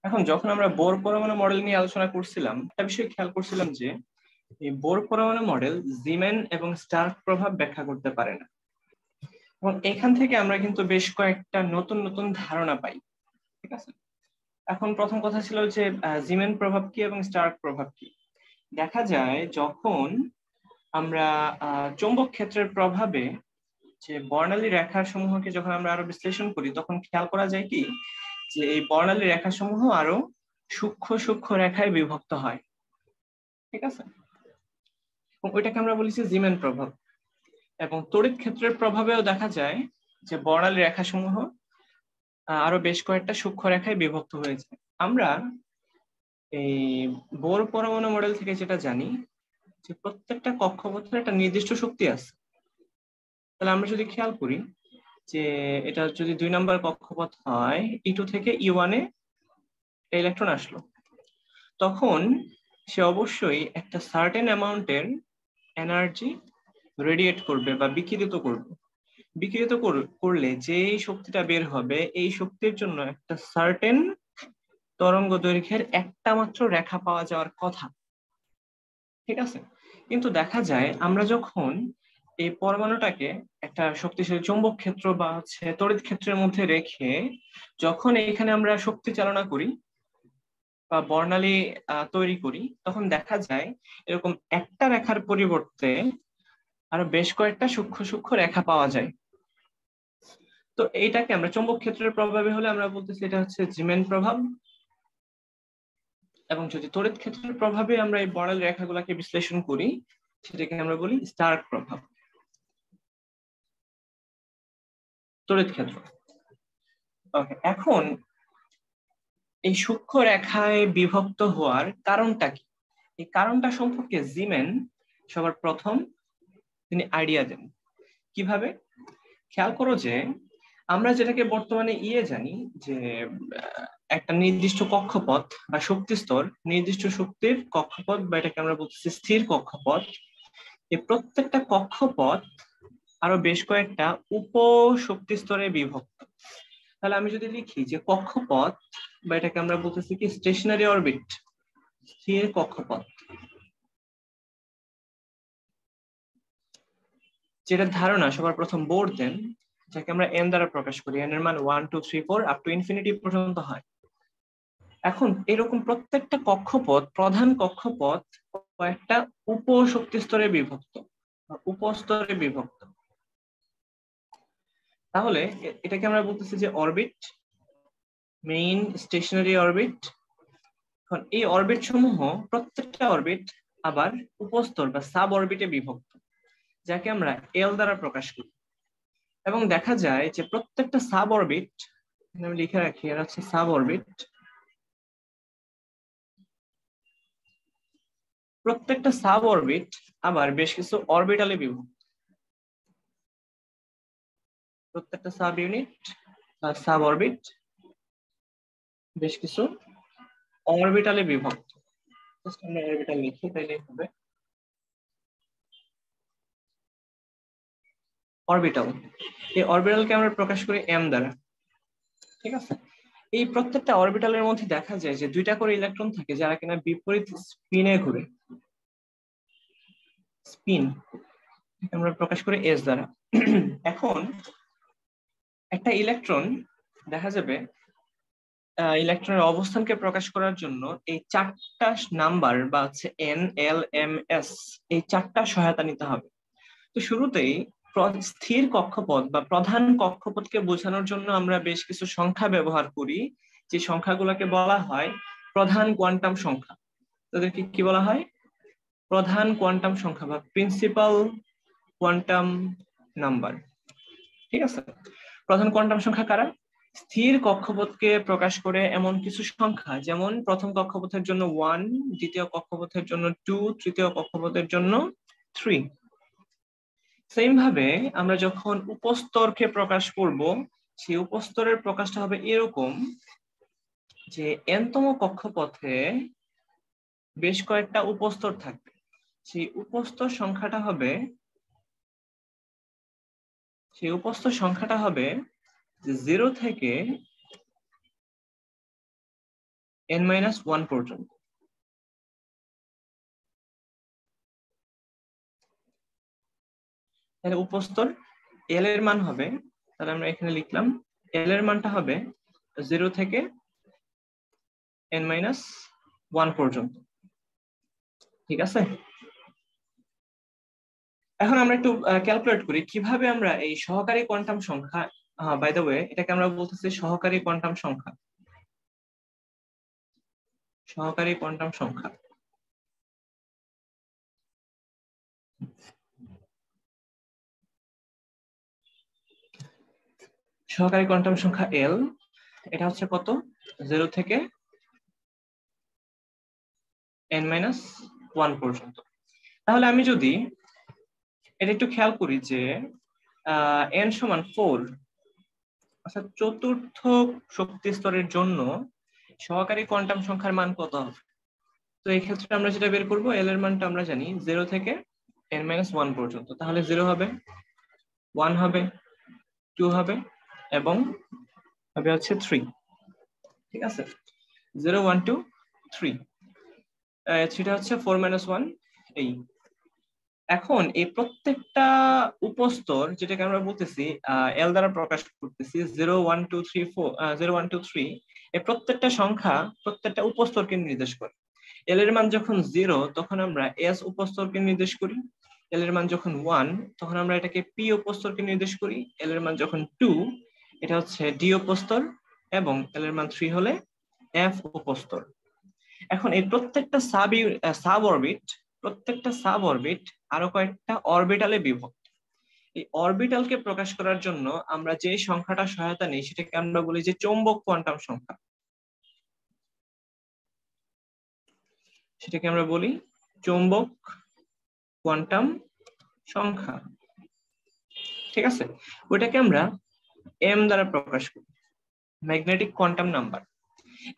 এখন যখন আমরা বোর পরমাণু মডেল নিয়ে আলোচনা করছিলাম, একটা বিষয় খেয়াল করছিলাম যে এই বোর পরমাণু মডেল জিমেন এবং স্টার্ক প্রভাব ব্যাখ্যা করতে পারে না। এবং এখান থেকে আমরা কিন্তু বেশ কয়েকটা নতুন নতুন ধারণা পাই। ঠিক আছে, এখন প্রথম কথা ছিল যে জিমেন প্রভাব কি এবং স্টার্ক প্রভাব কি। দেখা যায় যখন আমরা চৌম্বক ক্ষেত্রের প্রভাবে যে বর্ণালী রেখা সমূহকে যখন আমরা আরো বিশ্লেষণ করি, তখন খেয়াল করা যায় কি যে এই বর্ণালী রেখা সমূহ আরো সূক্ষ্ম সূক্ষ্ম রেখায় বিভক্ত হয়। ঠিক আছে, এবং ওইটাকে আমরা বলেছি জিমেন প্রভাব। এবং তড়িৎ ক্ষেত্রের প্রভাবেও দেখা যায় যে বর্ণালী রেখা সমূহ আরো বেশ কয়েকটা সূক্ষ্ম রেখায় বিভক্ত হয়েছে। আমরা এই বোর পরমাণু মডেল থেকে যেটা জানি যে প্রত্যেকটা কক্ষপথের একটা নির্দিষ্ট শক্তি আছে। তাহলে আমরা যদি খেয়াল করি যে এটা যদি 2 নম্বর কক্ষপথ হয়, E2 থেকে E1 এ ইলেকট্রন আসলো, তখন সে অবশ্যই একটা সার্টেন অ্যামাউন্টের এনার্জি রেডিয়েট করবে বা বিকিরিত করবে। বিকিরিত করলে যে শক্তিটা বের হবে, এই শক্তির জন্য একটা সার্টেন তরঙ্গ দৈর্ঘ্যের একটা মাত্র রেখা পাওয়া যাওয়ার কথা। ঠিক আছে, কিন্তু দেখা যায় আমরা যখন এই পরমাণুটাকে একটা শক্তিশালী চৌম্বক ক্ষেত্র বা তড়িৎ ক্ষেত্রের মধ্যে রেখে যখন এখানে আমরা শক্তি চালনা করি বা বর্ণালী তৈরি করি, তখন দেখা যায় এরকম একটা রেখার পরিবর্তে আরো বেশ কয়েকটা সূক্ষ্ম সূক্ষ্ম রেখা পাওয়া যায়। তো এইটাকে আমরা চৌম্বক ক্ষেত্রের প্রভাবে হলে আমরা বলতেছি এটা হচ্ছে জিমেন প্রভাব। এবং যদি তড়িৎ ক্ষেত্রের প্রভাবে আমরা এই বর্ণালী রেখাগুলোকে বিশ্লেষণ করি, সেটাকে আমরা বলি স্টার্ক প্রভাব। তড়িৎ ক্ষেত্র। ওকে, এখন এই সূক্ষ্ম রেখায় বিভক্ত হওয়ার কারণটা কি, এই কারণটা সম্পর্কে জিমেন সবার প্রথম তিনি আইডিয়া দেন। কিভাবে? খেয়াল করো যে আমরা যেটাকে বর্তমানে জানি যে একটা নির্দিষ্ট কক্ষপথ বা শক্তি স্তর, নির্দিষ্ট শক্তির কক্ষপথ, বা এটাকে আমরা বলতেছি স্থির কক্ষপথ। এই প্রত্যেকটা কক্ষপথ আরো বেশ কয়েকটা উপ শক্তি স্তরে বিভক্ত। তাহলে আমি যদি লিখি যে কক্ষপথ, বা এটাকে আমরা বলতেছি কি স্টেশনারি অরবিট, স্থির কক্ষপথ, যেটা ধারণা সবার প্রথম বোর দেন, যাকে আমরা এন দ্বারা প্রকাশ করি, এন এর মান 1 2 3 4 আপ টু ইনফিনিটি পর্যন্ত হয়। এখন এরকম প্রত্যেকটা কক্ষপথ, প্রধান কক্ষপথ কয়েকটা উপশক্তি স্তরে বিভক্ত, উপস্তরে বিভক্ত। তাহলে এটাকে আমরা বলতেছি যে অরবিট, মেইন স্টেশনারি অরবিট। এখন এই অরবিট সমূহ, প্রত্যেকটা অরবিট আবার উপস্তর বা সাব অরবিটে বিভক্ত, যাকে আমরা এল দ্বারা প্রকাশ করি। এবং দেখা যায় যে প্রত্যেকটা সাব অরবিট, আমি লিখে রাখি এর হচ্ছে সাব অরবিট, প্রত্যেকটা সাব অরবিট আবার বেশ কিছু অরবিটালে বিভক্ত। প্রত্যেকটা সাব ইউনিট বা সাব অরবিট বেশ কিছু অরবিটালে বিভক্ত। আমরা অরবিটাল লিখি তাইলে হবে অরবিটাল। এই অরবিটালকে আমরা প্রকাশ করি এম দ্বারা। ঠিক আছে, এই প্রত্যেকটা অরবিটালের মধ্যে দেখা যায় যে 2টা করে ইলেকট্রন থাকে, যারা কিনা বিপরীত স্পিনে ঘুরে। স্পিন আমরা প্রকাশ করি এস দ্বারা। এখন একটা ইলেকট্রন দেখা যাবে ইলেকট্রনের অবস্থানকে প্রকাশ করার জন্য এই 4টা নাম্বার বা হচ্ছে এন এল এম এস, এই 4টা সহায়তা নিতে হবে। তো শুরুতেই স্থির কক্ষপথ বা প্রধান কক্ষপথকে বোঝানোর জন্য আমরা বেশ কিছু সংখ্যা ব্যবহার করি, যে সংখ্যাগুলোকে বলা হয় প্রধান কোয়ান্টাম সংখ্যা। তাদেরকে কি বলা হয়? প্রধান কোয়ান্টাম সংখ্যা বা প্রিন্সিপাল কোয়ান্টাম নাম্বার। ঠিক আছে, প্রধান কোয়ান্টাম সংখ্যা কারা? স্থির কক্ষপথকে প্রকাশ করে এমন কিছু সংখ্যা, যেমন প্রথম কক্ষপথের জন্য 1, দ্বিতীয় কক্ষপথের জন্য 2, তৃতীয় কক্ষপথের জন্য 3। সেম ভাবে আমরা যখন উপস্তরকে প্রকাশ করব, সেই উপস্তরের প্রকাশটা হবে এরকম যে এনতম কক্ষপথে বেশ কয়েকটা উপস্তর থাকবে। সেই উপস্তর সংখ্যাটা হবে, সেই উপস্তর সংখ্যাটা হবে 0 থেকে n-1 পর্যন্ত। তাহলে উপস্তর l এর মান হবে, তাহলে আমরা এখানে লিখলাম l এর মানটা হবে 0 থেকে n-1 পর্যন্ত। ঠিক আছে, এখন আমরা একটু ক্যালকুলেট করি কিভাবে আমরা এই সহকারী কোয়ান্টাম সংখ্যা, বাই দ্য ওয়ে এটাকে আমরা বলতেছি সহকারী কোয়ান্টাম সংখ্যা, সহকারী কোয়ান্টাম সংখ্যা। সহকারী কোয়ান্টাম সংখ্যা l, এটা হচ্ছে কত, 0 থেকে n-1 পর্যন্ত। তাহলে আমি যদি এটা একটু খেয়াল করি যে n সমান 4, অর্থাৎ চতুর্থ শক্তি স্তরের জন্য সহকারী কোয়ান্টাম সংখ্যার মান কত হবে? তো এই ক্ষেত্রে আমরা যেটা বের করব, l এর মানটা আমরা জানি 0 থেকে n-1 পর্যন্ত। তাহলে 0 হবে, 1 হবে, 2 হবে এবং হবে হচ্ছে 3। ঠিক আছে, 0 1 2 3, সেটা হচ্ছে 4 - 1 এই। এখন এই প্রত্যেকটা উপস্তর যেটাকে আমরা বলতেছি l দ্বারা প্রকাশ করতেছি 0 1 2 3 4, 0 1 2 3, এই প্রত্যেকটা সংখ্যা প্রত্যেকটা উপস্তরকে নির্দেশ করে। l এর মান যখন 0 তখন আমরা s উপস্তরকে নির্দেশ করি, l এর মান যখন 1 তখন আমরা এটাকে p উপস্তরকে নির্দেশ করি, l এর মান যখন 2 এটা হচ্ছে d উপস্তর, এবং l এর মান 3 হলে f উপস্তর। এখন এই প্রত্যেকটা সাব অরবিট আরো কয়েকটা অরবিটালে বিভক্ত। এই অরবিটালকে প্রকাশ করার জন্য আমরা যে সংখ্যাটা সহায়তা নেই সেটাকে আমরা বলি যে চৌম্বক কোয়ান্টাম সংখ্যা, সেটাকে আমরা বলি চৌম্বক কোয়ান্টাম সংখ্যা। ঠিক আছে, ওইটাকে আমরা m দ্বারা প্রকাশ করি, ম্যাগনেটিক কোয়ান্টাম নাম্বার।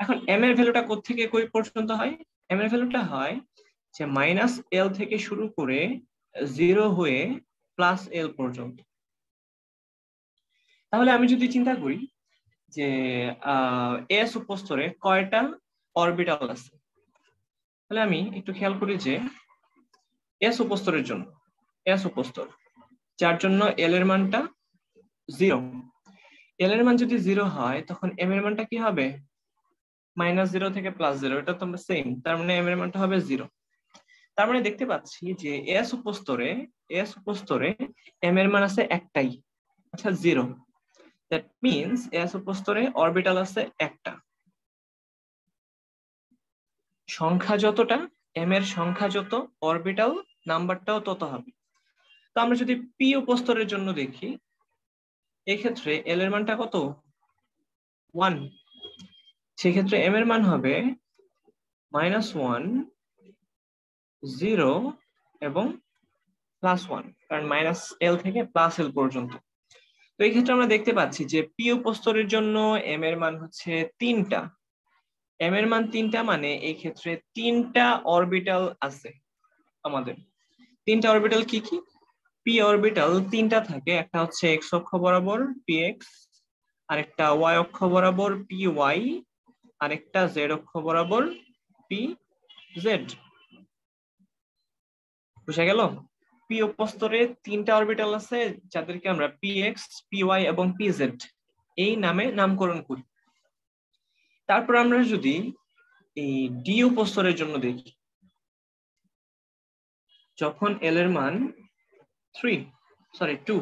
এখন m এর ভ্যালুটা কোথা থেকে কই পর্যন্ত হয়? m এর ভ্যালুটা হয় যে -l থেকে শুরু করে 0 হয়ে +l পর্যন্ত। তাহলে আমি যদি চিন্তা করি যে s উপস্তরে কয়টা অরবিটাল আছে, তাহলে আমি একটু খেয়াল করি যে s উপস্তরের জন্য, s উপস্তর যার জন্য l এর মানটা 0, l এর মান যদি 0 হয় তখন m এর মানটা কি হবে? -0 থেকে +0, এটা তো সেম, তার মানে m এর মানটা হবে 0। তার মানে দেখতে পাচ্ছি যে s উপস্তরে m এর মান আছে একটাই, আচ্ছা 0। দ্যাট মিন্স s উপস্তরে অরবিটাল আছে একটা। সংখ্যা যতটা, m এর সংখ্যা যত, অরবিটাল নাম্বারটাও তত হবে। তো আমরা যদি p উপস্তরের জন্য দেখি, এই ক্ষেত্রে l এর মানটা কত? 1। সেক্ষেত্রে m এর মান হবে -1, 0 এবং +1, কারণ -l থেকে +l পর্যন্ত। তো এই ক্ষেত্রে আমরা দেখতে পাচ্ছি যে p উপস্তরের জন্য m এর মান হচ্ছে 3টা। m এর মান 3টা মানে এই ক্ষেত্রে 3টা অরবিটাল আছে আমাদের। 3টা অরবিটাল কি কি? p অরবিটাল 3টা থাকে, একটা হচ্ছে x অক্ষ বরাবর px, আরেকটা y অক্ষ বরাবর py, আরেকটা z অক্ষ বরাবর pz। বুঝা গেল? p উপস্তরে 3টা অরবিটাল আছে যাদেরকে আমরা px, py এবং pz এই নামে নামকরণ করি। তারপর আমরা যদি এই d উপস্তরের জন্য দেখি, যখন l এর মান 2,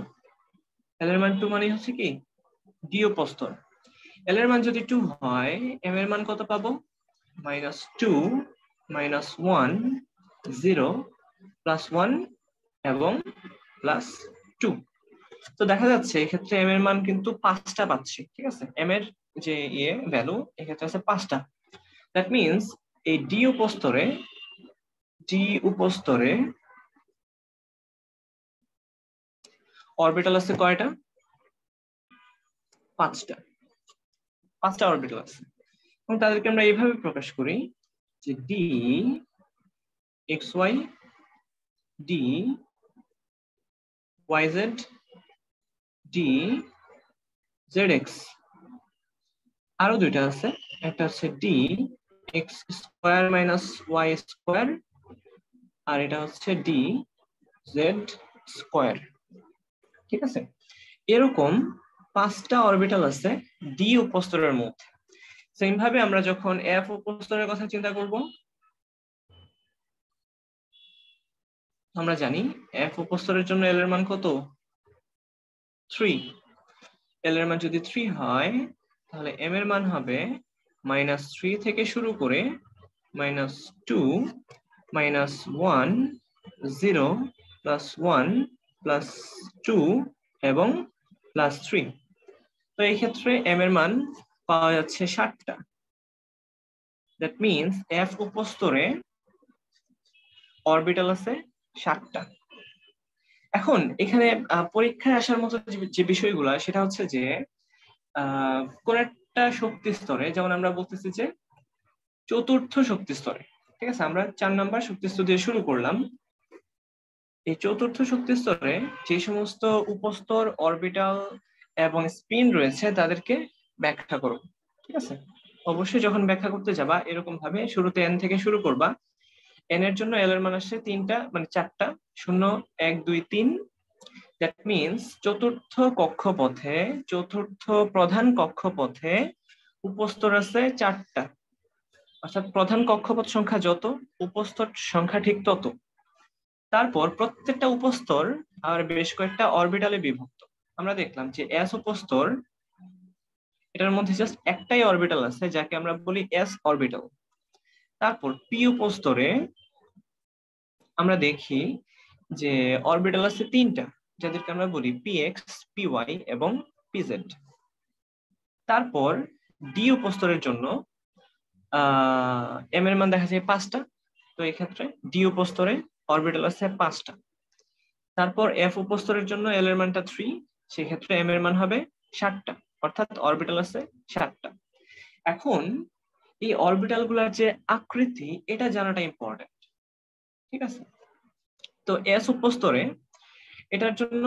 l এর মান 2 মানে হচ্ছে কি d উপস্তর। l এর মান যদি 2 হয় m এর মান কত পাবো? -2, -1, 0, +1 এবং +2। তো দেখা যাচ্ছে এক্ষেত্রে m এর মান কিন্তু 5টা পাচ্ছি। ঠিক আছে, m এর যে ভ্যালু এক্ষেত্রে আছে 5টা। দ্যাট মিন্স এই d উপস্তরে অরবিটাল আছে কয়টা? 5টা অরবিটাল আছে, এবং তাদেরকে আমরা এইভাবে প্রকাশ করি যে d xy, d yz, d zx। আরো দুইটা আছে, একটা হচ্ছে d x square minus y square, আর এটা হচ্ছে ডি জেড স্কয়ার। ঠিক আছে, এরকম 5টা অরবিটাল আছে ডি উপস্তরের মধ্যে। সেম ভাবে আমরা যখন এফ উপস্তরের কথা চিন্তা করব, আমরা জানি এফ উপস্তরের জন্য এল এর মান কত? 3। এল এর মান যদি 3 হয় তাহলে এম এর মান হবে -3 থেকে শুরু করে -2 -1 0 +1 +2 এবং +3। তো এই ক্ষেত্রে এম এর মান পাওয়া যাচ্ছে 7টা। দ্যাট মিনস এফ উপস্তরে অরবিটাল আছে 7টা। এখন এখানে পরীক্ষায় আসার মতো যে বিষয়গুলো সেটা হচ্ছে যে কোন একটা শক্তি স্তরে, যেমন আমরা বলতেছি যে চতুর্থ শক্তি স্তরে, ঠিক আছে, আমরা 4 নাম্বার শক্তি স্তর দিয়ে শুরু করলাম। এই চতুর্থ শক্তি স্তরে যে সমস্ত উপস্তর, অরবিটাল এবং স্পিন রয়েছে তাদেরকে ব্যাখ্যা করো। ঠিক আছে, অবশ্যই যখন ব্যাখ্যা করতে যাবা এরকম ভাবে শুরুতে এন থেকে শুরু করবা। এন এর জন্য এল এর মান আসছে 3টা, মানে 4টা, 0 1 2 3। দ্যাট মিনস চতুর্থ কক্ষপথে, চতুর্থ প্রধান কক্ষপথে উপস্তর আছে 4টা। অর্থাৎ প্রধান কক্ষপথ সংখ্যা যত, উপস্তর সংখ্যা ঠিক তত। তারপর প্রত্যেকটা উপস্তর আর বেশ কয়েকটা অরবিটালে বিভক্ত। আমরা দেখলাম যে এস উপস্তর, এটার মধ্যে জাস্ট একটাই অরবিটাল আছে যাকে আমরা বলি এস অরবিটাল। তারপর পি উপস্তরে আমরা দেখি যে অরবিটাল আছে 3টা, যাদেরকে আমরা বলি পি এক্স, পি ওয়াই এবং পিজেড। তারপর ডি উপস্তরের জন্য এম এর মান দেখা যায় 5টা, তো এই ক্ষেত্রে ডি উপস্তরে অরবিটাল আছে 5টা। তারপর এফ উপস্তরের জন্য এল এর মানটা 3, সেক্ষেত্রে এম এর মান হবে 7টা, অর্থাৎ অরবিটাল আছে 7টা। এখন এই অরবিটাল গুলার যে আকৃতি, এটা জানাটা ইম্পর্টেন্ট। ঠিক আছে, তো এস উপস্তরে এটার জন্য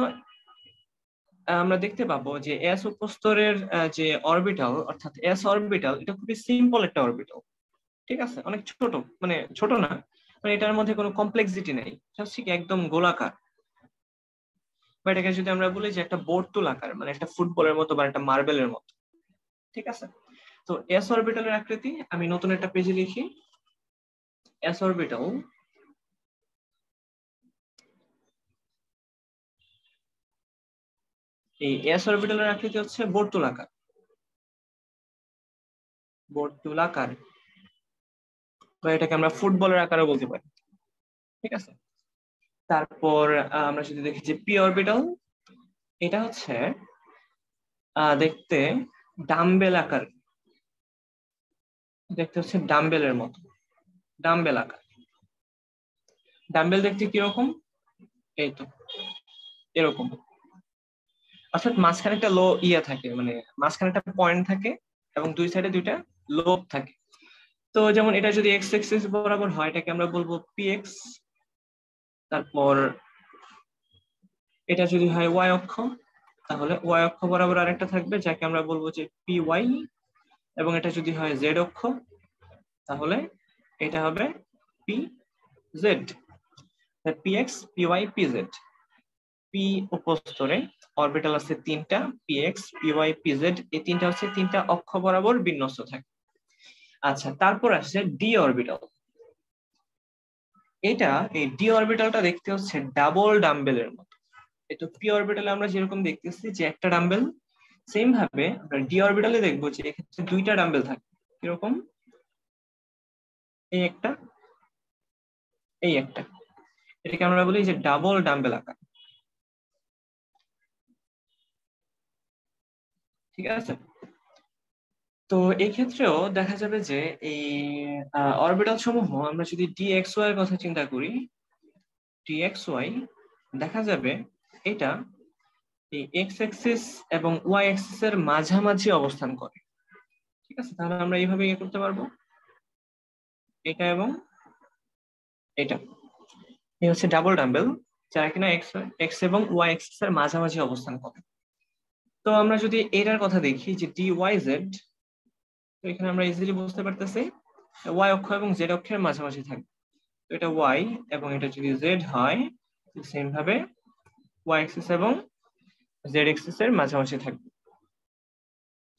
আমরা দেখতে পাবো যে এস উপস্তরের যে অরবিটাল, অর্থাৎ এস অরবিটাল, এটা খুবই সিম্পল একটা অরবিটাল। ঠিক আছে, অনেক ছোট, মানে ছোট না, মানে এটার মধ্যে কোনো কমপ্লেক্সিটি নেই, ঠিক একদম গোলাকার। বা এটাকে যদি আমরা বলি যে একটা বর্তুলাকার, মানে একটা ফুটবলের মতো বা একটা মার্বেলের মতো। ঠিক আছে, তো এস অরবিটালের আকৃতি আমি নতুন একটা পেজে লিখি। এস অরবিটাল, এই এস অরবিটালের আকৃতি হচ্ছে বর্তুলাকার, বর্তুলাকার, বা এটাকে আমরা ফুটবলের আকারও বলতে পারি। ঠিক আছে, তারপর আমরা যদি দেখি যে পি অরবিটাল, এটা হচ্ছে দেখতে ডাম্বেল আকার, দেখতে হচ্ছে ডাম্বেলের মতো, ডাম্বেল আকার। ডাম্বেল দেখতে কিরকম? এই তো এরকম, অর্থাৎ মাঝখানে একটা থাকে, মানে মাঝখানে একটা পয়েন্ট থাকে এবং দুই সাইডে দুইটা লোব থাকে। তো যেমন এটা যদি এক্স এক্সিস বরাবর হয়, এটাকে আমরা বলবো পি এক্স। তারপর এটা যদি হয় ওয়াই অক্ষ, তাহলে ওয়াই অক্ষ বরাবর আরেকটা থাকবে যাকে আমরা বলবো যে পি ওয়াই। এবং এটা যদি হয় জেড অক্ষ, তাহলে এটা হবে P Z, P X, P Y, P Z. P উপস্তরে অরবিটাল আছে 3টা, P X, P Y, P Z. এই 3টা হচ্ছে 3টা অক্ষ বরাবর বিন্যস্ত থাকে। আচ্ছা, তারপর আসছে ডি অরবিটাল। এটা, এই ডি অরবিটালটা দেখতে হচ্ছে ডাবল ডাম্বেলের মতো। এটা পি অরবিটালে আমরা যেরকম দেখতেছি যে একটা ডাম্বেল, সেম ভাবে আমরা ডি অরবিটালে দেখবো যে এক্ষেত্রে 2টা ডাম্বেল থাকে। কিরকম? এই একটা, এই একটা। এটাকে আমরা বলি যে ডাবল ডাম্বেল আকার। ঠিক আছে, তো এই ক্ষেত্রেও দেখা যাবে যে এই অরবিটাল সমূহ আমরা যদি ডি এক্স ওয়াই এর কথা চিন্তা করি, ডি এক্স ওয়াই, দেখা যাবে এটা এই এক্স অ্যাক্সিস এবং ওয়াই অ্যাক্সিস এর মাঝামাঝি অবস্থান করে। ঠিক আছে, তাহলে আমরা এইভাবে ইয়ে করতে পারবো, এটা এবং এটা। এই হচ্ছে ডাবল ডাম্বেল, যারা কিনা এক্স এক্স এবং ওয়াই অ্যাক্সিস এর মাঝামাঝি অবস্থান করে। তো আমরা যদি এটার কথা দেখি যে ডি ওয়াই জেড, তো এখানে আমরা ইজিলি বুঝতে পারতেছি ওয়াই অক্ষ এবং জেড অক্ষের মাঝামাঝি থাকবে। তো এটা ওয়াই এবং এটা যদি জেড হয় সেম ভাবে ওয়াই অ্যাক্সিস এবং জেড অ্যাক্সিস এর মাঝামাঝি থাকবে।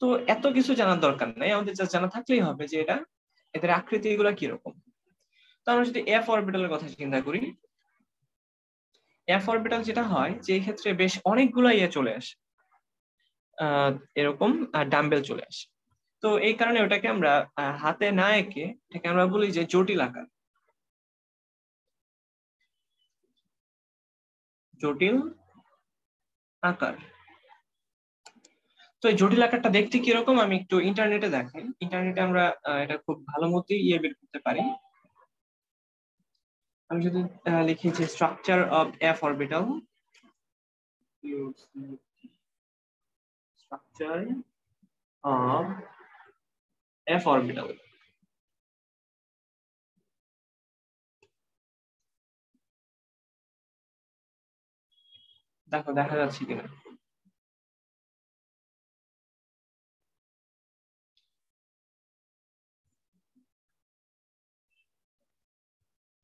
তো এত কিছু জানার দরকার নাই, আমাদের যা জানা থাকলেই হবে যে এটা এদের আকৃতি গুলা কিরকম। তো আমরা যদি এফ অরবিটালের কথা চিন্তা করি, এফ অরবিটাল যেটা হয় যে এই ক্ষেত্রে বেশ অনেকগুলো ইয়ে চলে আসে, এরকম ডাম্বেল চলে আসে। তো এই কারণে ওটাকে আমরা হাতে না এঁকে এটাকে আমরা বলি যে জটিল আকার, জটিল আকার। তো এই জটিল আকারটা দেখতে কিরকম আমি একটু ইন্টারনেটে দেখাই। ইন্টারনেটে আমরা এটা খুব ভালো মতো ইয়ে বের করতে পারি। আমি যদি লিখি যে structure of F orbital, structure of F orbital, দেখো দেখা যাচ্ছে কিনা।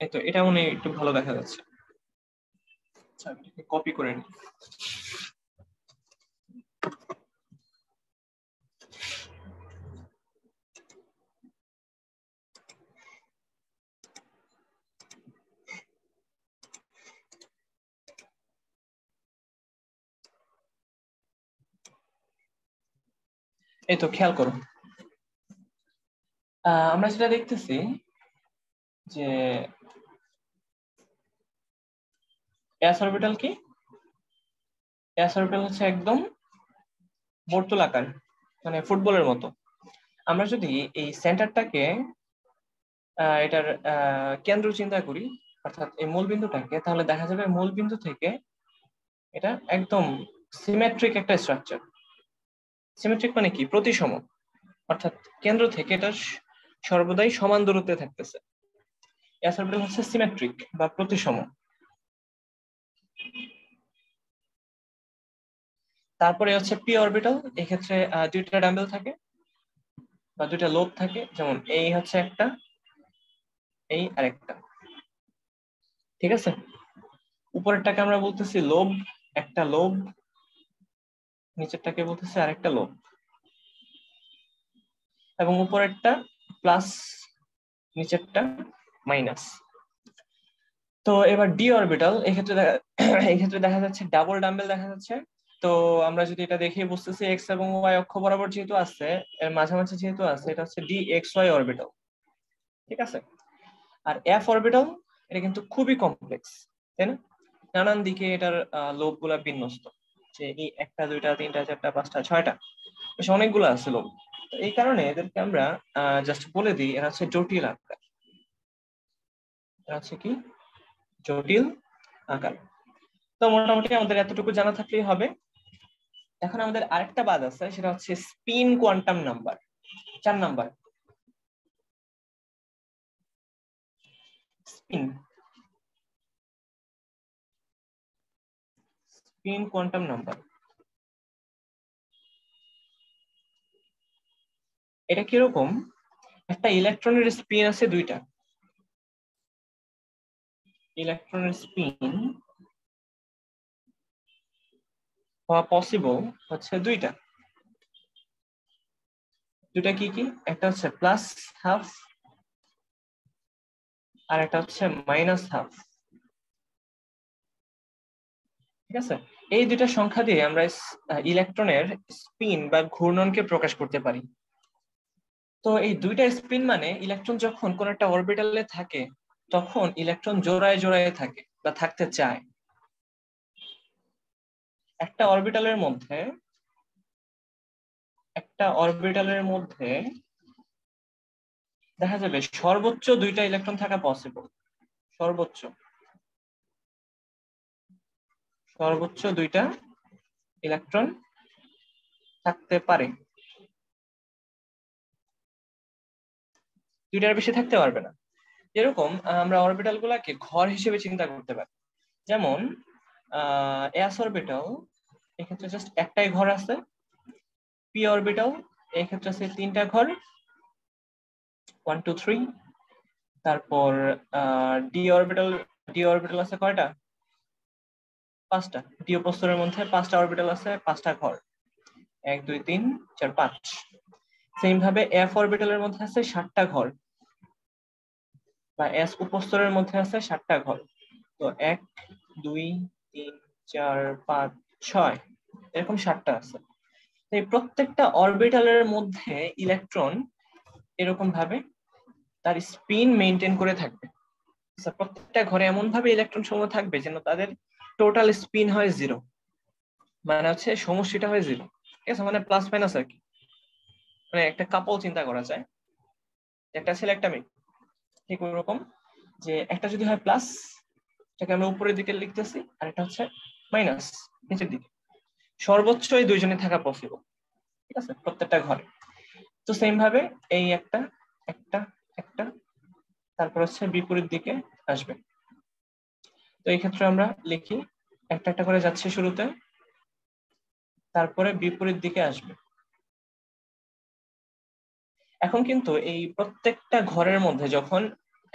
এই তো এটা মনে হয় একটু ভালো দেখা যাচ্ছে। আচ্ছা আমি কপি করে নিই। এই তো খেয়াল করো, আমরা যেটা দেখতেছি যে এস অরবিটাল কি, এস অরবিটাল হচ্ছে একদম বর্তুলাকার, মানে ফুটবলের মতো। আমরা যদি এই সেন্টারটাকে এটার কেন্দ্র চিন্তা করি, অর্থাৎ এই মূল বিন্দুটাকে, তাহলে দেখা যাবে মূল বিন্দু থেকে এটা একদম সিমেট্রিক একটা স্ট্রাকচার। সিমেট্রিক মানে কি, প্রতিসম, অর্থাৎ কেন্দ্র থেকে এটা সর্বদাই সমান দূরত্বে থাকতেছে। এস অরবিটাল হচ্ছে সিমেট্রিক বা প্রতিসম। তারপরে হচ্ছে পি অরবিটাল, এক্ষেত্রে দুইটা ডাম্বেল থাকে বা দুইটা লোব থাকে, যেমন এই হচ্ছে একটা, এই আরেকটা, ঠিক আছে। উপরেরটাকে আমরা বলতেছি লোব, একটা লোব, নিচেরটাকে বলতেছি আরেকটা লোব, এবং উপরেরটা প্লাস, নিচেরটা মাইনাস। তো এবার ডি অরবিটাল, এক্ষেত্রে দেখা যাচ্ছে ডাবল ডাম্বেল দেখা যাচ্ছে। তো আমরা যদি এটা দেখে বুঝতেছি এক্স এবং ওয়াই অক্ষ বরাবর যেহেতু আছে, এর মাঝামাঝি যেহেতু আছে, এটা হচ্ছে ডি এক্স ওয়াই অরবিটাল, ঠিক আছে। আর এফ অরবিটাল এটা কিন্তু খুবই কমপ্লেক্স, তাই না? নানান দিকে এটার লোব গুলা বিন্যস্ত, যে এই একটা দুইটা তিনটা চারটা পাঁচটা ছয়টা, বেশ অনেকগুলো আছে লোব। তো এই কারণে এদেরকে আমরা জাস্ট বলে দিই এরা হচ্ছে জটিল আকার, এরা হচ্ছে কি, জটিল আকার। তো মোটামুটি আমাদের এতটুকু জানা থাকলেই হবে। এখন আমাদের আরেকটা বাদ আছে, সেটা হচ্ছে spin quantum number, 4 number. Spin, spin quantum number, এটা কিরকম, একটা ইলেকট্রনের স্পিন আছে দুইটা, ইলেকট্রনের স্পিন হওয়া পসিবল হচ্ছে দুইটা। দুইটা কি কি, একটা হচ্ছে প্লাস হাফ আর একটা হচ্ছে মাইনাস হাফ, ঠিক আছে। এই দুইটা সংখ্যা দিয়ে আমরা ইলেকট্রনের স্পিন বা ঘূর্ণনকে প্রকাশ করতে পারি। তো এই দুইটা স্পিন মানে ইলেকট্রন যখন কোন একটা অরবিটালে থাকে তখন ইলেকট্রন জোড়ায় জোড়ায় থাকে বা থাকতে চায়। একটা অরবিটালের মধ্যে, একটা অরবিটালের মধ্যে দেখা যাবে সর্বোচ্চ দুইটা ইলেকট্রন থাকা পসিবল, সর্বোচ্চ, সর্বোচ্চ দুইটা ইলেকট্রন থাকতে পারে, দুইটার বেশি থাকতে পারবে না। এরকম আমরা অরবিটাল গুলাকে ঘর হিসেবে চিন্তা করতে পারি। যেমন এস অরবিটাল, এক্ষেত্রে জাস্ট একটাই ঘর আছে। পি অরবিটাল, এক্ষেত্রে আছে 3টা ঘর। 1 2 3। তারপর ডি অরবিটাল আছে কয়টা? 5টা। ডি প্রস্তরের মধ্যে 5টা অরবিটাল আছে, 5টা ঘর। 1 2 3 4 5। সেম ভাবে এফ অরবিটালের মধ্যে আছে 7টা ঘর, বা এস উপস্তরের মধ্যে আছে 7টা ঘর। তো 1 2 3 4 5 6 এরকম 7টা আছে। এই প্রত্যেকটা অরবিটালের মধ্যে ইলেকট্রন এরকম ভাবে তার স্পিন মেইনটেইন করে থাকবে। প্রত্যেকটা ঘরে এমন ভাবে ইলেকট্রন সমূহ থাকবে যেন তাদের টোটাল স্পিন হয় 0, মানে হচ্ছে সমষ্টিটা হয় 0। ঠিক আছে, মানে প্লাস মাইনাস আর কি। মানে একটা কাপল চিন্তা করা যায়, একটা ছেলে একটা মেয়ে, ঠিক ওরকম যে একটা যদি হয় প্লাস, সেটাকে আমরা উপরের দিকে লিখতেছি, আর একটা হচ্ছে মাইনাস নিচের দিকে। সর্বোচ্চ এই দুইজনে থাকা পসিবল, ঠিক আছে, প্রত্যেকটা ঘরে। তো সেম ভাবে এই একটা একটা একটা তারপর হচ্ছে বিপরীত দিকে আসবে। তো এই ক্ষেত্রে আমরা লিখি একটা একটা করে যাচ্ছে শুরুতে, তারপরে বিপরীত দিকে আসবে। এখন কিন্তু এই প্রত্যেকটা ঘরের মধ্যে যখন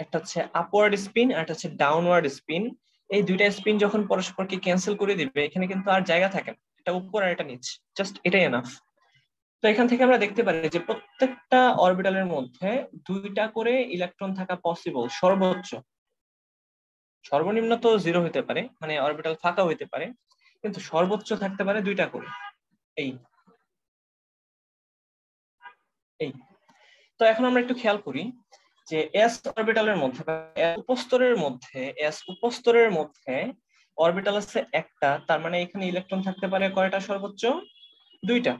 একটা হচ্ছে আপওয়ার্ড স্পিন আর একটা হচ্ছে ডাউনওয়ার্ড স্পিন, এই দুইটা স্পিন যখন পরস্পরকে ক্যান্সেল করে দিবে, এখানে কিন্তু আর জায়গা থাকে না, এটা উপর আর এটা নিচ, জাস্ট এটাই এনাফ। তো এখান থেকে আমরা দেখতে পারি যে প্রত্যেকটা অরবিটালের মধ্যে 2টা করে ইলেকট্রন থাকা পসিবল সর্বোচ্চ। সর্বনিম্ন তো 0 হতে পারে, মানে অরবিটাল ফাঁকা হইতে পারে, কিন্তু সর্বোচ্চ থাকতে পারে 2টা করে। এই এই তো এখন আমরা একটু খেয়াল করি যে এস অরবিটালের মধ্যে বা এস উপস্তরের মধ্যে অরবিটাল আছে একটা, তার মানে এখানে ইলেকট্রন থাকতে পারে কয়টা? সর্বোচ্চ 2টা।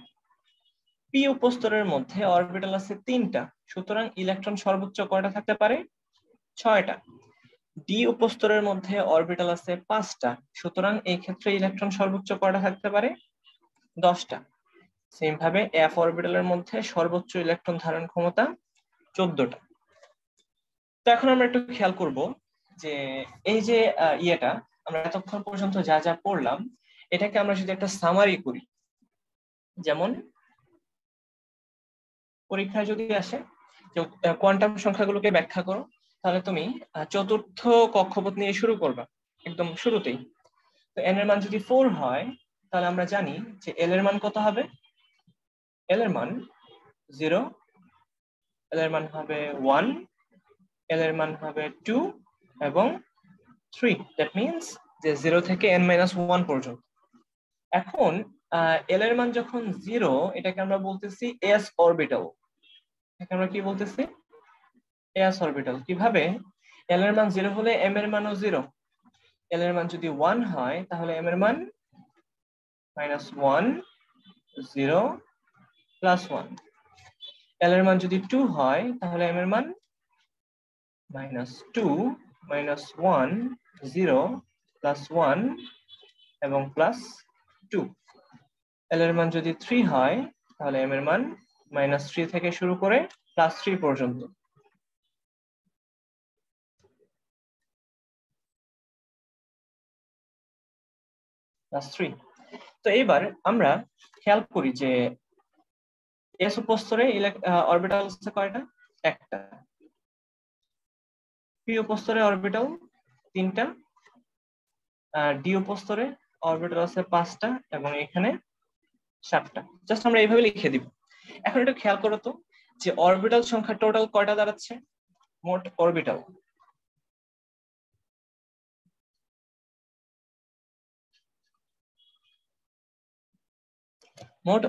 পি উপস্তরের মধ্যে অরবিটাল আছে 3টা, সুতরাং ইলেকট্রন সর্বোচ্চ কয়টা থাকতে পারে? 6টা। ডি উপস্তরের মধ্যে অরবিটাল আছে 5টা, সুতরাং এই ক্ষেত্রে ইলেকট্রন সর্বোচ্চ কয়টা থাকতে পারে? 10টা। সেম ভাবে এফ অরবিটালের মধ্যে সর্বোচ্চ ইলেকট্রন ধারণ ক্ষমতা 14টা। তো এখন আমরা একটু খেয়াল করব যে এই যে ইয়েটা আমরা এতক্ষণ পর্যন্ত যা যা পড়লাম, এটাকে আমরা যদি একটা সামারি করি, যেমন পরীক্ষায় যদি আসে যে কোয়ান্টাম সংখ্যাগুলোকে ব্যাখ্যা করো, তাহলে তুমি চতুর্থ কক্ষপথ নিয়ে শুরু করবা একদম শুরুতেই। তো এন এর মান যদি 4 হয়, তাহলে আমরা জানি যে এল এর মান কত হবে? এল এর মান 0, এল এর মান হবে 1, এল এর মান হবে 2 এবং 3। দ্যাট মিনস যে 0 থেকে n-1 পর্যন্ত। এখন এল এর মান যখন 0, এটাকে আমরা বলতেছি এস অরবিটাল। এটাকে আমরা কি বলতেছি? S orbital. কিভাবে? এল এর মান 0 হলে এম এর মানও 0। এল এর মান যদি 1 হয়, তাহলে এম এর মান -1 0 +1। এল এর মান যদি 2 হয়, তাহলে এম এর মান -2 -1 0 +1 এবং +2। এল এর মান যদি 3 হয়, তাহলে এম এর মান -3 থেকে শুরু করে +3 পর্যন্ত। +3। তো এবার আমরা খেয়াল করি যে এস উপস্তরে অরবিটাল আছে কয়টা? একটা। পি উপস্তরে অরবিটাল 3টা, ডি উপস্তরে অরবিটাল আছে 5টা এবং এখানে 7টা। জাস্ট আমরা এইভাবে লিখে দিব। এখন একটু খেয়াল করো তো যে অরবিটাল সংখ্যা টোটাল কয়টা দাঁড়াচ্ছে? মোট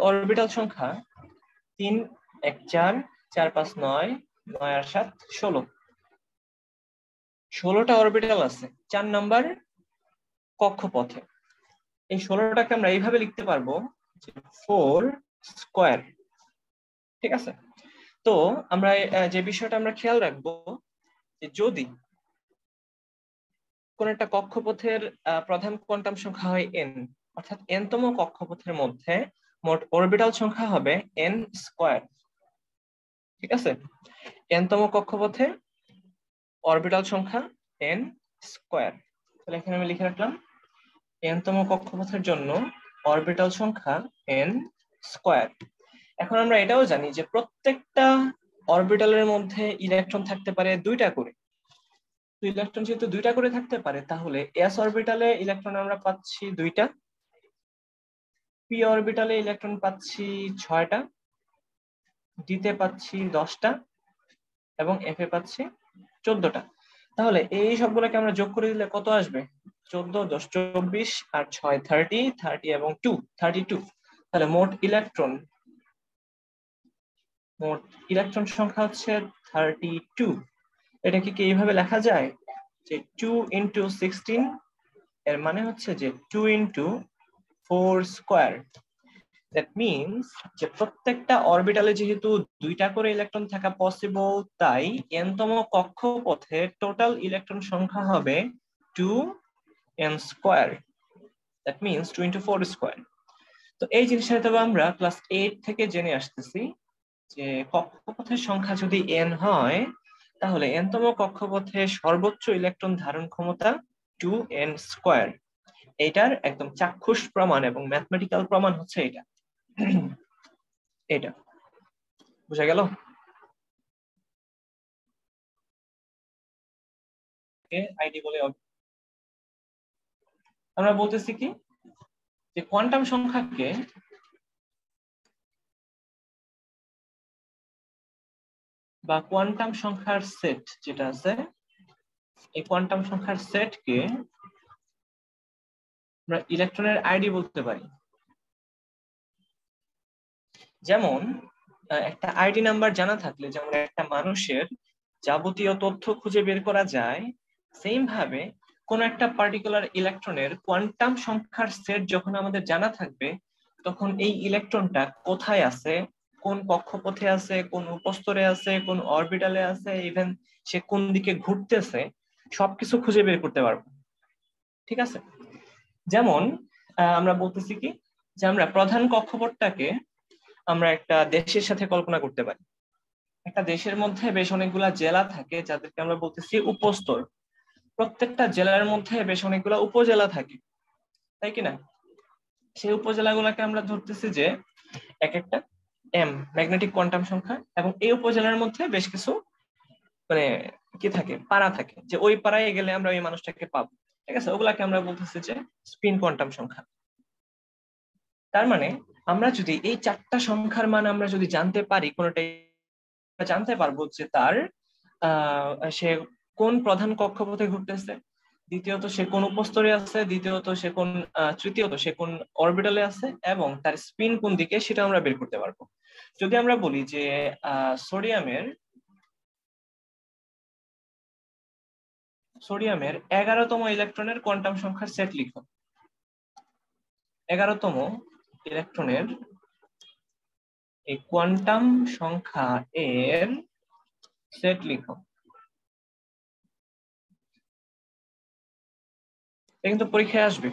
অরবিটাল সংখ্যা 3 1 4 4 5 9 9 আর 7 16। 16টা অরবিটাল আছে 4 নাম্বার কক্ষপথে। এই 16টাকে আমরা এইভাবে লিখতে পারবো যে 4 স্কয়ার। ঠিক আছে, তো আমরা যে বিষয়টা আমরা খেয়াল রাখবো যে যদি কোন একটা কক্ষপথের প্রধান কোয়ান্টাম সংখ্যা হয় n, অর্থাৎ n-তম কক্ষপথের মধ্যে মোট অরবিটাল সংখ্যা হবে n স্কয়ার। ঠিক আছে, n-তম কক্ষপথে অরবিটাল সংখ্যা n স্কয়ার। তাহলে এখানে আমি লিখে রাখলাম n-তম কক্ষপথের জন্য অরবিটাল সংখ্যা n স্কয়ার। এখন আমরা এটাও জানি যে প্রত্যেকটা অরবিটালের মধ্যে ইলেকট্রন থাকতে পারে দুইটা করে। তো ইলেকট্রন যেহেতু দুইটা করে থাকতে পারে, তাহলে এস অরবিটালে ইলেকট্রন আমরা পাচ্ছি দুইটা, পি অরবিটালে ইলেকট্রন পাচ্ছি 6টা, ডি তে পাচ্ছি 10টা এবং এফ এ পাচ্ছি 14টা। তাহলে এই সবগুলোকে আমরা যোগ করে দিলে কত আসবে? 14, 10, 24 আর 6 30, 30 এবং 2 32। তাহলে মোট ইলেকট্রন সংখ্যা হচ্ছে 32। এটাকে কি এইভাবে লেখা যায় যে 2 into 16, এর মানে হচ্ছে যে 2 into 4 স্কয়ার। দ্যাট মিনস যে প্রত্যেকটা অরবিটালে যেহেতু দুইটা করে ইলেকট্রন থাকা পসিবল, তাই n-তম কক্ষপথে টোটাল ইলেকট্রন সংখ্যা হবে 2n square. That means 2 into 4 square. তো এই জিনিসটা তবে আমরা ক্লাস 8 থেকে জেনে আসতেছি যে কক্ষপথের সংখ্যা যদি n হয়, তাহলে n-তম কক্ষপথে সর্বোচ্চ ইলেকট্রন ধারণ ক্ষমতা 2n স্কয়ার। এটার একদম চাক্ষুষ প্রমাণ এবং ম্যাথমেটিক্যাল প্রমাণ হচ্ছে এটা। এটা বুঝা গেল? আইডি বলে আমরা বলতেছি কি যে কোয়ান্টাম সংখ্যাকে বা কোয়ান্টাম সংখ্যার সেট যেটা আছে, এই কোয়ান্টাম সংখ্যার সেটকে আমরা ইলেকট্রনের আইডি বলতে পারি। যেমন একটা আইডি নাম্বার জানা থাকলে যেমন একটা মানুষের যাবতীয় তথ্য খুঁজে বের করা যায়, সেম ভাবে কোন একটা পার্টিকুলার ইলেকট্রনের কোয়ান্টাম সংখ্যার সেট যখন আমাদের জানা থাকবে, তখন এই ইলেকট্রনটা কোথায় আছে, কোন কক্ষপথে আছে, কোন উপস্তরে আছে, কোন অরবিটালে আছে, ইভেন সে কোন দিকে ঘুরতেছে, সবকিছু খুঁজে বের করতে পারবো। ঠিক আছে? যেমন আমরা বলতেছি কি যে আমরা প্রধান কক্ষপথটাকে আমরা একটা দেশের সাথে কল্পনা করতে পারি। একটা দেশের মধ্যে বেশ অনেকগুলা জেলা থাকে যাদেরকে আমরা বলতেছি উপস্তর। প্রত্যেকটা জেলার মধ্যে বেশ অনেকগুলা উপজেলা থাকে, তাই কিনা? সেই উপজেলাগুলোকে আমরা ধরতেছি যে এক একটা ম্যাগনেটিক কোয়ান্টাম সংখ্যা, এবং এই উপজেলার মধ্যে বেশ কিছু মানে কি থাকে, পাড়া থাকে, যে ওই পাড়ায় গেলে আমরা ওই মানুষটাকে পাবো। ঠিক আছে? ওগুলাকে আমরা বলতেছি যে স্পিন কোয়ান্টাম সংখ্যা। তার মানে আমরা যদি এই 4টা সংখ্যার মান আমরা যদি জানতে পারি, কোনটাই জানতে পারবো যে তার সে কোন প্রধান কক্ষপথে ঘুরতেছে, দ্বিতীয়ত সে কোন উপস্তরে আছে, দ্বিতীয়ত সে কোন তৃতীয়ত সে কোন অরবিটালে আছে, এবং তার স্পিন কোন দিকে সেটা আমরা বের করতে পারবো। যদি আমরা বলি যে সোডিয়ামের 11তম ইলেকট্রনের কোয়ান্টাম সংখ্যার সেট লিখো। 11তম ইলেকট্রনের এই কোয়ান্টাম সংখ্যা এর সেট লিখো। এটা কিন্তু পরীক্ষায় আসবে।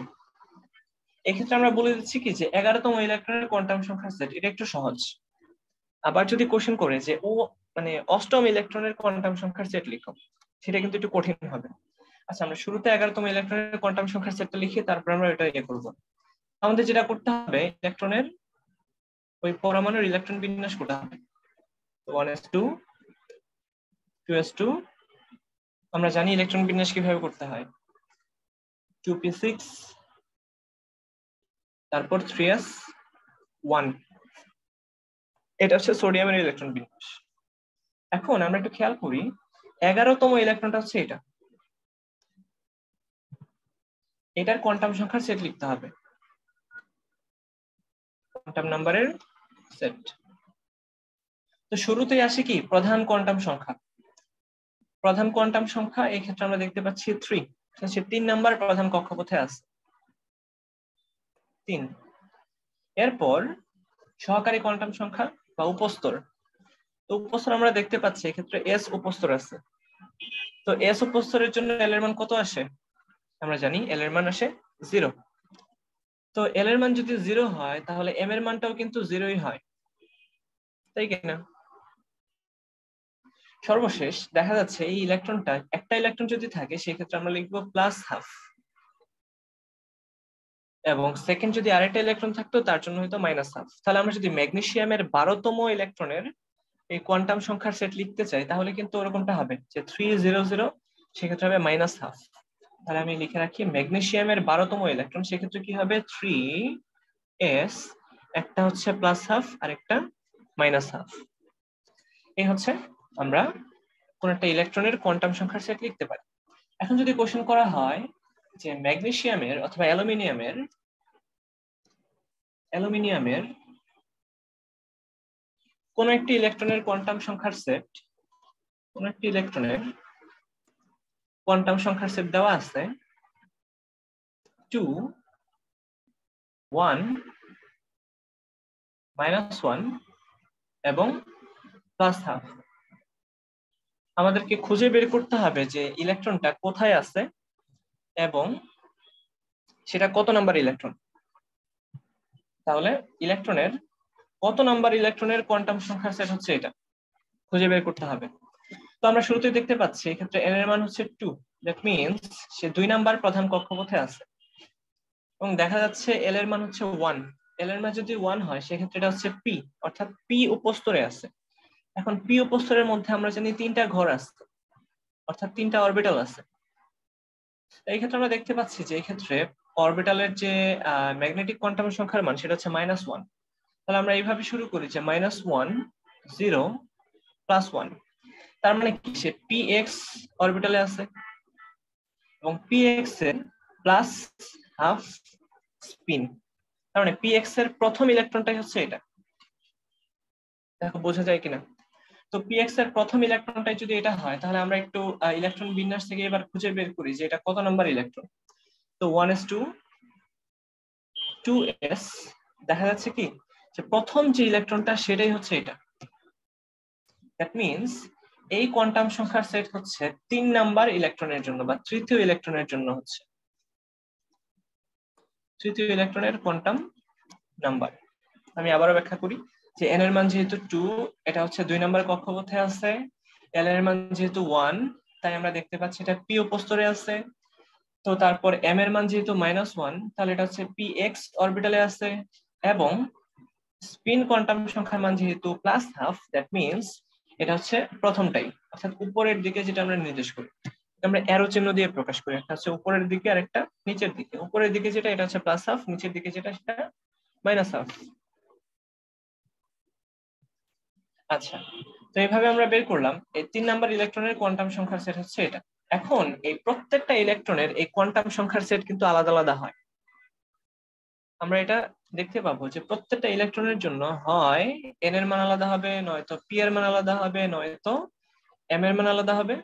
এক্ষেত্রে আমরা বলে দিচ্ছি কি যে 11তম ইলেকট্রনের কোয়ান্টাম সংখ্যার সেট, এটা একটু সহজ। আবার যদি কোশ্চেন করে যে ও মানে 8ম ইলেকট্রনের কোয়ান্টাম সংখ্যার সেট লিখো, সেটা কিন্তু একটু কঠিন হবে। আচ্ছা, আমরা শুরুতে 11তম ইলেকট্রনের কোয়ান্টাম সংখ্যার সেটটা লিখি, তারপর আমরা এটা করবো। আমাদের যেটা করতে হবে, ইলেকট্রনের ওই পরমাণুর ইলেকট্রন বিন্যাস করতে হবে। 1s2 2s2, আমরা জানি ইলেকট্রন বিন্যাস কিভাবে করতে হয়। 2p6, তারপর 3s1। এটা হচ্ছে সোডিয়ামের ইলেকট্রন বিন্যাস। এখন আমরা একটু খেয়াল করি, 11তম ইলেকট্রনটা হচ্ছে এটা, এটার কোয়ান্টাম সংখ্যার সেট লিখতে হবে, কোয়ান্টাম নাম্বারের সেট। তো শুরুতেই আসে কি প্রধান কোয়ান্টাম সংখ্যা। প্রধান কোয়ান্টাম সংখ্যা এই ক্ষেত্রে আমরা দেখতে পাচ্ছি 3, সে 3 নাম্বার প্রধান কক্ষপথে আছে 3। এরপর সহকারী কোয়ান্টাম সংখ্যা বা উপস্তর। তো উপস্তর আমরা দেখতে পাচ্ছি এক্ষেত্রে এস উপস্তর আছে। তো এস উপস্তরের জন্য এল এর মান কত আসে? আমরা জানি এল এর মান আসে 0। তো এল এর মান যদি 0 হয়, তাহলে এম এর মানটাও কিন্তু 0ই হয়, তাই কিনা? সর্বশেষ দেখা যাচ্ছে এই ইলেকট্রনটা, একটা ইলেকট্রন যদি থাকে সেক্ষেত্রে আমরা লিখবো +12, এবং সেকেন্ড যদি আরেকটা ইলেকট্রন থাকতো তার জন্য হয়তো -12। তাহলে আমরা যদি ম্যাগনেসিয়ামের 12তম ইলেকট্রনের এই কোয়ান্টাম সংখ্যার সেট লিখতে চাই তাহলে কিন্তু ওরকমটা হবে যে 300 সেক্ষেত্রে হবে -12। তাহলে আমি লিখে রাখি ম্যাগনেসিয়ামের 12তম ইলেকট্রন, সেক্ষেত্রে কি হবে 3s, একটা হচ্ছে +12 আর একটা -12। এই হচ্ছে আমরা কোন একটা ইলেকট্রনের কোয়ান্টাম সংখ্যার সেট লিখতে পারি। এখন যদি কোশ্চেন করা হয় যে ম্যাগনেসিয়ামের অথবা অ্যালুমিনিয়ামের কোন একটি ইলেকট্রনের কোয়ান্টাম সংখ্যার সেট, কোন একটি ইলেকট্রনের কোয়ান্টাম সংখ্যার সেট দেওয়া আছে 2, 1, -1 এবং +12। আমাদেরকে খুঁজে বের করতে হবে যে ইলেকট্রনটা কোথায় আছে এবং সেটা কত নাম্বার ইলেকট্রন। তাহলে ইলেকট্রনের কত নাম্বার ইলেকট্রনের কোয়ান্টাম সংখ্যার সেট হচ্ছে এটা খুঁজে বের করতে হবে। তো আমরা শুরুতেই দেখতে পাচ্ছি এক্ষেত্রে n এর মান হচ্ছে 2, দ্যাট মিন্স সে 2 নাম্বার প্রধান কক্ষপথে আছে। এবং দেখা যাচ্ছে l এর মান হচ্ছে 1, l এর মান যদি 1 হয় সেক্ষেত্রে এটা হচ্ছে p, অর্থাৎ p উপস্তরে আছে। এখন p উপস্তরের মধ্যে আমরা জানি 3টা ঘর আছে, অর্থাৎ 3টা অরবিটাল আছে। এই ক্ষেত্রে আমরা দেখতে পাচ্ছি যে এই ক্ষেত্রে অরবিটালের যে ম্যাগনেটিক কোয়ান্টাম সংখ্যার মান সেটা হচ্ছে -1। তাহলে আমরা এইভাবে শুরু করি যে -1, 0, +1। তার মানে কি সে px অরবিটালে আছে এবং px এর +12 স্পিন। তার মানে px এর প্রথম ইলেকট্রনটাই হচ্ছে এটা। দেখো বোঝা যায় কিনা। তো px এর প্রথম ইলেকট্রনটাই যদি এটা হয় তাহলে আমরা একটু ইলেকট্রন বিন্যাস থেকে এবার খুঁজে বের করি যে এটা কত নাম্বার ইলেকট্রন। তো 1s2, 2s, দেখা যাচ্ছে কি যে প্রথম যে ইলেকট্রনটা সেটাই হচ্ছে এটা। দ্যাট মিন্স এই কোয়ান্টাম সংখ্যার সেট হচ্ছে 3 নাম্বার ইলেকট্রনের জন্য বা তৃতীয় ইলেকট্রনের জন্য হচ্ছে তৃতীয় ইলেকট্রনের কোয়ান্টাম নাম্বার। আমি আবারও ব্যাখ্যা করি যে n এর মান যেহেতু 2, এটা হচ্ছে 2 নাম্বার কক্ষপথে আছে। l এর মান যেহেতু 1, তাই আমরা দেখতে পাচ্ছি এটা p উপস্তরে আছে। তো তারপর m এর মান যেহেতু -1, তাহলে এটা হচ্ছে px অরবিটালে আছে। এবং স্পিন কোয়ান্টাম সংখ্যার মান যেহেতু +12, দ্যাট মিন্স এটা হচ্ছে প্রথমটাই, অর্থাৎ উপরের দিকে যেটা আমরা নির্দেশ করি, আমরা অ্যারো চিহ্ন দিয়ে প্রকাশ করি। একটা হচ্ছে উপরের দিকে আর একটা নিচের দিকে। উপরের দিকে যেটা এটা হচ্ছে +12, নিচের দিকে যেটা সেটা -12। আচ্ছা, তো এইভাবে আমরা বের করলাম এই 3 নাম্বার ইলেকট্রনের কোয়ান্টাম সংখ্যার সেট হচ্ছে এটা। এখন এই প্রত্যেকটা ইলেকট্রনের এই কোয়ান্টাম সংখ্যার সেট কিন্তু আলাদা আলাদা হয়। আমরা এটা দেখতে পাবো যে প্রত্যেকটা ইলেকট্রনের জন্য হয় n এর মান আলাদা হবে, নয়তো p এর মান আলাদা হবে, নয়তো m এর মান আলাদা হবে,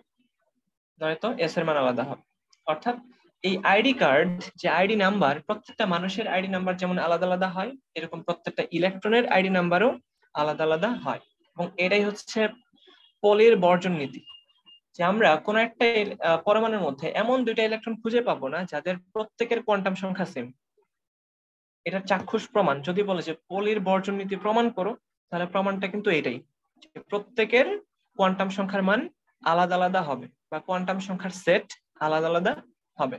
নয়তো s এর মান আলাদা হবে। অর্থাৎ এই আইডি কার্ড, যে আইডি নাম্বার, প্রত্যেকটা মানুষের আইডি নাম্বার যেমন আলাদা আলাদা হয়, এরকম প্রত্যেকটা ইলেকট্রনের আইডি নাম্বারও আলাদা আলাদা হয়। এবং এটাই হচ্ছে পলির বর্জন নীতি, যে আমরা কোন একটা পরমাণুর মধ্যে এমন 2টা ইলেকট্রন খুঁজে পাবো না যাদের প্রত্যেকের কোয়ান্টাম সংখ্যা সেম। এটা চাক্ষুষ প্রমাণ। যদি বলে যে পলির বর্জন নীতি প্রমাণ করো, তাহলে প্রমাণটা কিন্তু এটাই, যে প্রত্যেকের কোয়ান্টাম সংখ্যার মান আলাদা আলাদা হবে বা কোয়ান্টাম সংখ্যার সেট আলাদা আলাদা হবে।